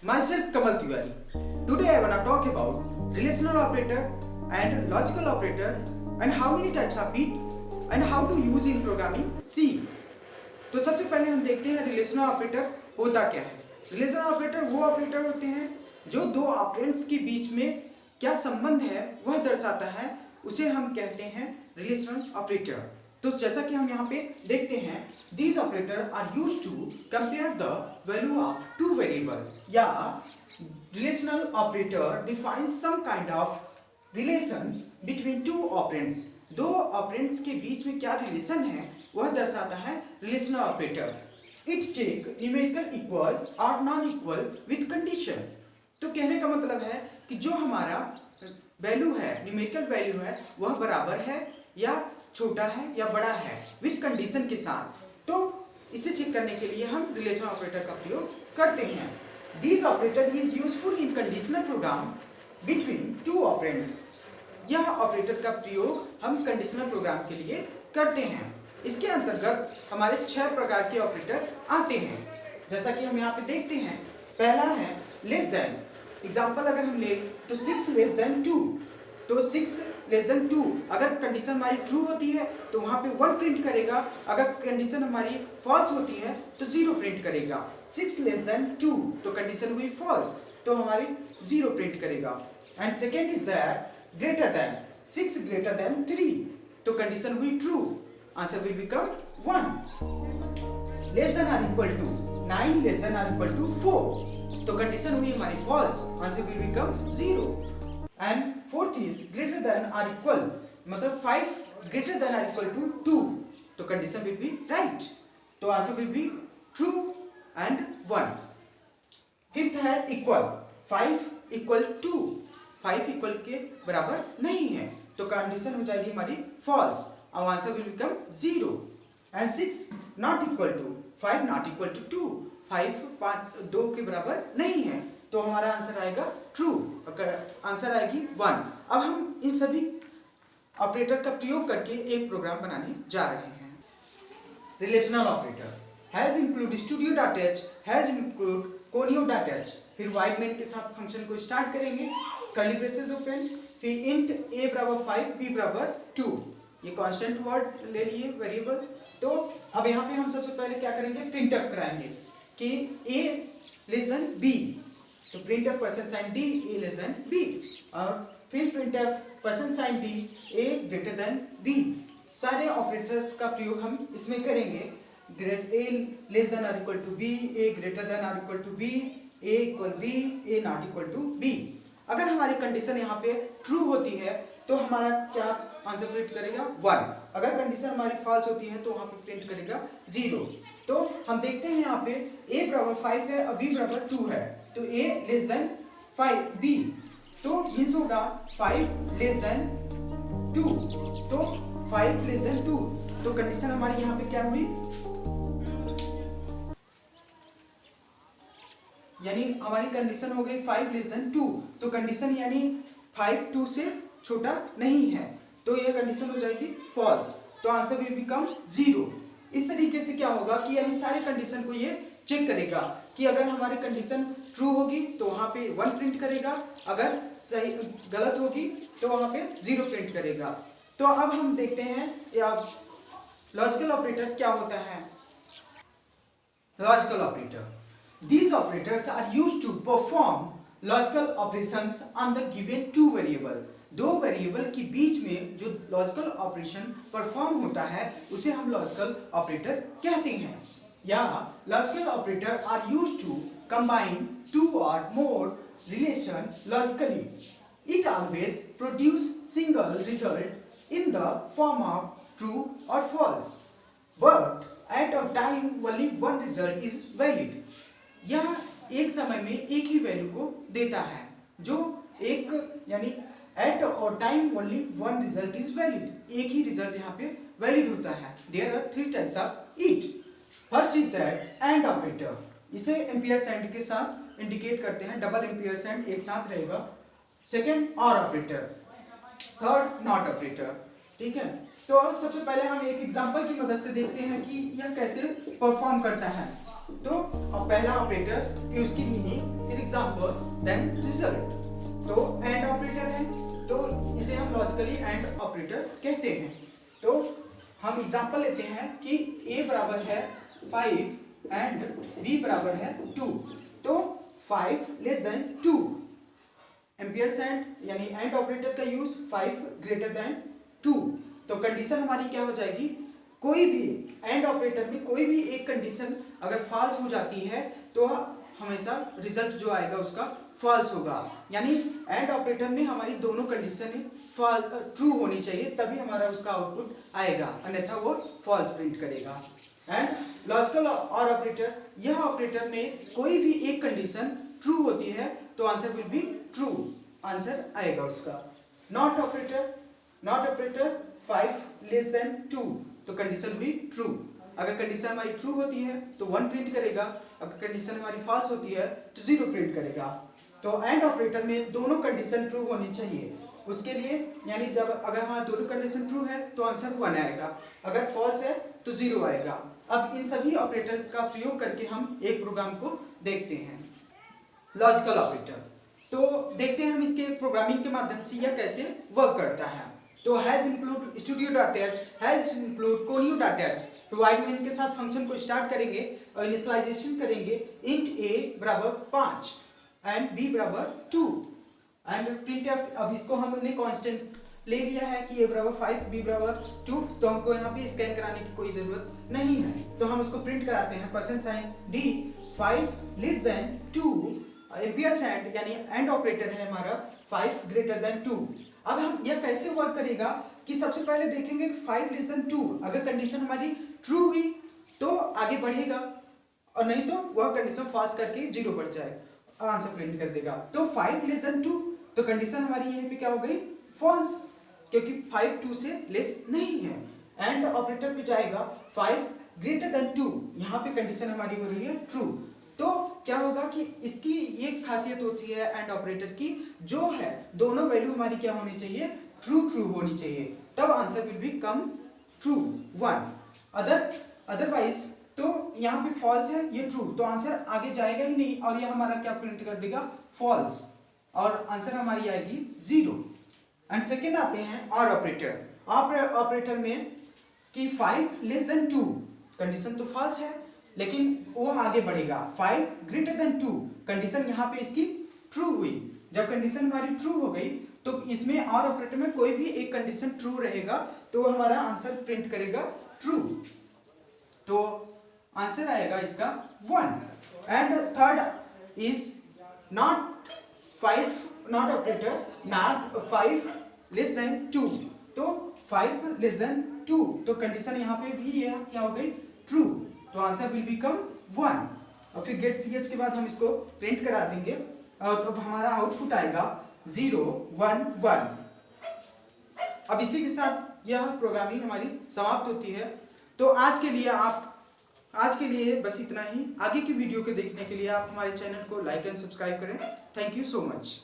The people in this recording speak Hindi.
Myself Kamal Tiwari. Today I wanna talk about relational operator and logical operator and how many types are it and how to use in programming C. तो सबसे पहले हम देखते हैं रिलेशनल ऑपरेटर होता क्या है। रिलेशनल ऑपरेटर वो ऑपरेटर होते हैं जो दो ऑपरेंड्स के बीच में क्या संबंध है वह दर्शाता है, उसे हम कहते हैं रिलेशनल ऑपरेटर। तो जैसा कि हम यहाँ पे देखते हैं, these operator are used to compare the value of two variable या relational operator defines some kind of relations between two operands। दो ऑपरेंड्स के बीच में क्या रिलेशन है वह दर्शाता है relational operator. It check numerical equal और नॉन इक्वल विद कंडीशन। तो कहने का मतलब है कि जो हमारा वैल्यू है, न्यूमेरिकल वैल्यू है, वह बराबर है या छोटा है या बड़ा है विद कंडीशन के साथ। तो इसे चेक करने के लिए हम रिलेशनल ऑपरेटर का प्रयोग करते हैं। This operator is useful in conditional program between two operand. यह ऑपरेटर का प्रयोग हम कंडीशनल प्रोग्राम के लिए करते हैं। इसके अंतर्गत हमारे 6 प्रकार के ऑपरेटर आते हैं, जैसा कि हम यहाँ पे देखते हैं। पहला है लेस देन। एग्जाम्पल अगर हम ले तो 6 लेस देन 2, तो 6 लेस देन 2 अगर कंडीशन हमारी ट्रू होती है तो वहाँ पे 1 प्रिंट करेगा, अगर कंडीशन हमारी फॉल्स होती है तो 0 प्रिंट करेगा। 6 लेस देन 2 तो कंडीशन हुई फॉल्स, तो हमारी 0 प्रिंट करेगा। And second is that greater than. 6 greater than 3 तो कंडीशन हुई true, answer will become 1। Less than or equal to 9 less than or equal to 4 तो कंडीशन हुई हमारी false, answer will become 0। And fourth is greater than or equal, मतलब 5 greater than or equal to 2 तो कंडीशन विल बी राइट, तो answer will be true and 1। Fifth है इक्वल। 5 इक्वल 2, 5 इक्वल के बराबर नहीं है तो कंडीशन हो जाएगी हमारी फॉल्स और answer will become 0। And 6 not equal to 5 not equal to 2, 5 2 के बराबर नहीं है तो हमारा आंसर आएगा ट्रू, आंसर आएगी 1। अब हम इन सभी ऑपरेटर का प्रयोग करके एक प्रोग्राम बनाने जा रहे हैं। Relational operator has include studio dot H, has include conio dot H. फिर वाइड मेन के साथ फंक्शन को स्टार्ट करेंगे, कर्ली ब्रेसेस ओपन, फिर इंट a बराबर 5 b बराबर 2, ये कांस्टेंट वर्ड ले लिए वेरिएबल। तो अब यहाँ पे हम सबसे पहले क्या करेंगे, प्रिंटफ कराएंगे कि a लेस देन b, तो printf percent sign d a less than b, और फिर printf percent sign d a greater than b। सारे ऑपरेटर्स का प्रयोग हम इसमें करेंगे। a less than or equal to b, a greater than or equal to b, a equal b, a not equal to b। अगर हमारी कंडीशन यहाँ पे ट्रू होती है तो हमारा क्या आंसर प्रिंट करेगा 1। अगर कंडीशन हमारी फॉल्स होती है तो वहाँ पे प्रिंट करेगा 0। तो हम देखते हैं यहाँ पे a बराबर 5 है और b बराबर 2 है, तो a लेस देन 5b, तो मीन्स होगा 5 लेस देन 2, तो 5 लेस देन 2 तो कंडीशन हमारी यहाँ पे क्या हुई, यानी हमारी कंडीशन हो गई 5 लेस देन 2, तो कंडीशन यानी 5 2 से छोटा नहीं है तो यह कंडीशन हो जाएगी फॉल्स, तो आंसर विल बिकम 0। इस तरीके से क्या होगा कि यानी सारे कंडीशन को ये चेक करेगा कि अगर हमारी कंडीशन ट्रू होगी तो वहाँ पे 1 प्रिंट करेगा, अगर सही गलत होगी तो वहाँ पे 0 प्रिंट करेगा। तो अब हम देखते हैं लॉजिकल ऑपरेटर क्या होता है। Logical operator, these operators are used to perform logical operations on the given two variable। दो वेरिएबल के बीच में जो लॉजिकल ऑपरेशन परफॉर्म होता है उसे हम लॉजिकल ऑपरेटर कहते हैं। या logical operator are used to combine two or more relation logically. It always produce single result in the form of true or false, but at a time only one result is valid. यह एक समय में एक ही वैल्यू को देता है, जो एक यानी एट और time only one result is valid, एक ही रिजल्ट यहाँ पे वैलिड होता है। There are 3 types of it. First is that and operator, इसे एम्पियर एंड के साथ इंडिकेट करते हैं, डबल एम्पियर एंड एक साथ रहेगा। सेकेंड और ऑपरेटर, थर्ड नॉट ऑपरेटर, ठीक है। तो सबसे पहले हम एक एग्जांपल की मदद से देखते हैं कि यह कैसे परफॉर्म करता है। तो पहला ऑपरेटर, फिर उसकी मीनिंग, फिर एग्जाम्पल देन रिजल्ट। तो एंड ऑपरेटर है, तो इसे हम लॉजिकली एंड ऑपरेटर कहते हैं। तो हम एग्जाम्पल लेते हैं कि a बराबर है 5 एंड b बराबर है 2। तो 5 लेस देन 2, एम्पियर्स एंड यानी एंड ऑपरेटर का यूज 5 ग्रेटर देन 2। तो कंडीशन हमारी क्या हो जाएगी, कोई भी एंड ऑपरेटर में कोई भी एक कंडीशन अगर फॉल्स हो जाती है तो हमेशा रिजल्ट जो आएगा उसका फॉल्स होगा। यानी एंड ऑपरेटर में हमारी दोनों कंडीशन ट्रू होनी चाहिए, तभी हमारा उसका आउटपुट आएगा, अन्यथा वो फॉल्स प्रिंट करेगा। एंड लॉजिकल और ऑपरेटर, यह ऑपरेटर में कोई भी एक कंडीशन ट्रू होती है तो answer will be true, answer आएगा उसका। नॉट ऑपरेटर 5 लेस देन 2, तो कंडीशन भी ट्रू। अगर कंडीशन हमारी ट्रू होती है तो 1 प्रिंट करेगा, अगर कंडीशन हमारी फॉल्स होती है तो 0 प्रिंट करेगा। तो एंड ऑपरेटर में दोनों कंडीशन ट्रू होनी चाहिए। उसके लिए यानी जब अगर हमारा दोनों कंडीशन ट्रू है तो आंसर 1 आएगा, अगर फॉल्स है तो 0 आएगा। अब इन सभी ऑपरेटर का प्रयोग करके हम एक प्रोग्राम को देखते हैं, लॉजिकल ऑपरेटर। तो देखते हैं हम इसके प्रोग्रामिंग के माध्यम से यह कैसे वर्क करता है। तो has include studio.h, has include conio.h provide में इनके साथ फंक्शन को स्टार्ट करेंगे और इनिशियलाइजेशन करेंगे इंट a बराबर 5 एंड b बराबर 2 एंड printf। अब इसको हमने कांस्टेंट ले लिया है कि a बराबर 5 b बराबर 2, तो हमको यहाँ पे स्कैन कराने की कोई जरूरत नहीं है। तो हम उसको प्रिंट कराते हैं %d 5 less than 2, amperes and यानी एंड ऑपरेटर है हमारा 5 ग्रेटर देन 2। अब हम यह कैसे वर्क करेगा कि सबसे पहले देखेंगे 5 लेस देन 2, अगर कंडीशन हमारी ट्रू हुई तो आगे बढ़ेगा और नहीं तो वह कंडीशन फॉल्स करके 0 बढ़ जाएगा, आंसर प्रिंट कर देगा। तो 5 लेस देन 2, तो कंडीशन हमारी यहीं पे क्या हो गई, फॉल्स, क्योंकि 5 2 से लेस नहीं है। एंड ऑपरेटर पे जाएगा 5 ग्रेटर देन 2, यहाँ पे कंडीशन हमारी हो रही है ट्रू। तो क्या होगा कि इसकी ये खासियत होती है एंड ऑपरेटर की, जो है दोनों वैल्यू हमारी क्या होनी चाहिए, ट्रू होनी चाहिए, तब answer will B come true 1। Otherwise तो यहाँ पे फॉल्स है, ये ट्रू, तो आंसर आगे जाएगा ही नहीं और ये हमारा क्या प्रिंट कर देगा, फॉल्स, और आंसर हमारी आएगी 0। एंड सेकेंड आते हैं और ऑपरेटर। ऑपरेटर में कि 5 लेस देन 2, कंडीशन तो फॉल्स है लेकिन वो आगे बढ़ेगा, 5 ग्रेटर देन 2, कंडीशन यहाँ पे इसकी ट्रू हुई। जब कंडीशन हमारी ट्रू हो गई तो इसमें और ऑपरेटर में कोई भी एक कंडीशन ट्रू रहेगा तो हमारा आंसर प्रिंट करेगा ट्रू, तो आंसर आएगा इसका 1। And third is not operator, not 5 less than 2, तो 5 लेस देन 2, तो कंडीशन यहाँ पे भी ये क्या हो गई, ट्रू, तो आंसर विल बिकम 1। और फिर गेट ch के बाद हम इसको प्रिंट करा देंगे और तो हमारा आउटपुट आएगा 0 1 1। अब इसी के साथ यह प्रोग्रामिंग हमारी समाप्त होती है। तो आज के लिए बस इतना ही। आगे की वीडियो को देखने के लिए आप हमारे चैनल को लाइक एंड सब्सक्राइब करें। Thank you so much.